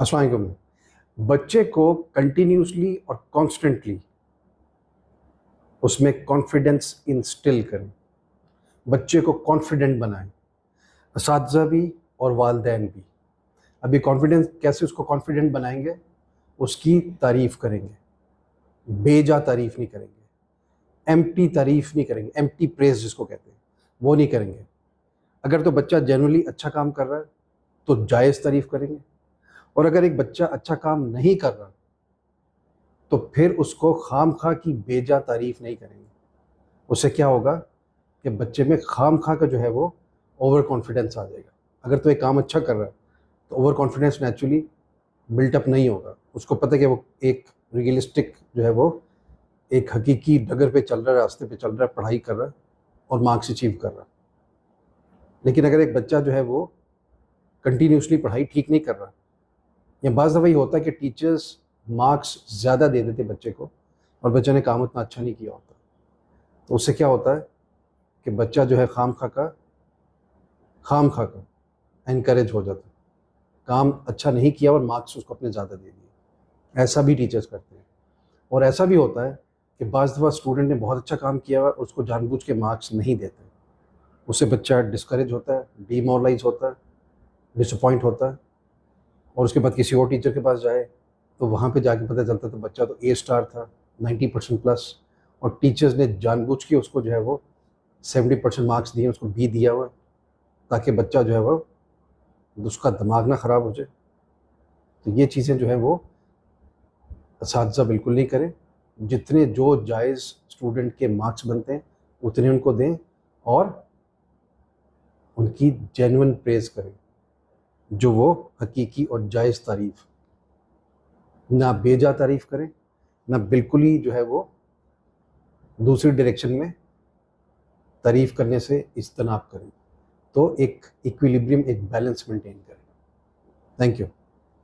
السلام علیکم. بچے کو کنٹینیوسلی اور کانسٹنٹلی اس میں کانفیڈنس انسٹل کریں. بچے کو کانفیڈنٹ بنائیں، اساتذہ بھی اور والدین بھی. ابھی کانفیڈنس کیسے اس کو کانفیڈنٹ بنائیں گے؟ اس کی تعریف کریں گے، بے جا تعریف نہیں کریں گے، ایمٹی تعریف نہیں کریں گے، ایمٹی پریز جس کو کہتے ہیں وہ نہیں کریں گے. اگر تو بچہ جنرلی اچھا کام کر رہا ہے تو جائز تعریف کریں گے، اور اگر ایک بچہ اچھا کام نہیں کر رہا تو پھر اس کو خام خواہ کی بے جا تعریف نہیں کریں گے. اس سے کیا ہوگا کہ بچے میں خام خواہ کا جو ہے وہ اوور کانفیڈنس آ جائے گا. اگر تو ایک کام اچھا کر رہا ہے تو over confidence naturally built up نہیں ہوگا. اس کو پتہ کہ وہ ایک ریئلسٹک جو ہے وہ ایک حقیقی ڈگر پہ چل رہا ہے، راستے پہ چل رہا ہے، پڑھائی کر رہا ہے اور مارکس اچیو کر رہا ہے. لیکن اگر ایک بچہ جو ہے وہ کنٹینیوسلی پڑھائی ٹھیک نہیں کر رہا، یا بعض دفعہ یہ ہوتا ہے کہ ٹیچرز مارکس زیادہ دے دیتے بچے کو اور بچے نے کام اتنا اچھا نہیں کیا ہوتا، تو اس سے کیا ہوتا ہے کہ بچہ جو ہے خام خواہ کا انکریج ہو جاتا ہے. کام اچھا نہیں کیا اور مارکس اس کو اپنے زیادہ دے دیے. ایسا بھی ٹیچرز کرتے ہیں. اور ایسا بھی ہوتا ہے کہ بعض دفعہ اسٹوڈنٹ نے بہت اچھا کام کیا ہوا اور اس کو جان بوجھ کے مارکس نہیں دیتے. اس سے بچہ ڈسکریج ہوتا ہے، ڈی مورلائز ہوتا ہے، ڈس اپوائنٹ ہوتا ہے، اور اس کے بعد کسی اور ٹیچر کے پاس جائے تو وہاں پہ جا کے پتہ چلتا تو بچہ تو اے اسٹار تھا، 90% پلس، اور ٹیچرز نے جان بوجھ کے اس کو جو ہے وہ 70% مارکس دیے، اس کو بی دیا ہوا ہے تاکہ بچہ جو ہے وہ اس کا دماغ نہ خراب ہو جائے. تو یہ چیزیں جو ہے وہ اساتذہ بالکل نہیں کریں. جتنے جو جائز اسٹوڈنٹ کے مارکس بنتے ہیں اتنے ان کو دیں اور ان کی جینوئن پریز کریں، جو وہ حقیقی اور جائز تعریف. نہ بے جا تعریف کریں، نہ بالکل ہی جو ہے وہ دوسری ڈائریکشن میں تعریف کرنے سے اجتناب کریں. تو ایک ایکویلیبریم، ایک بیلنس مینٹین کریں. Thank you.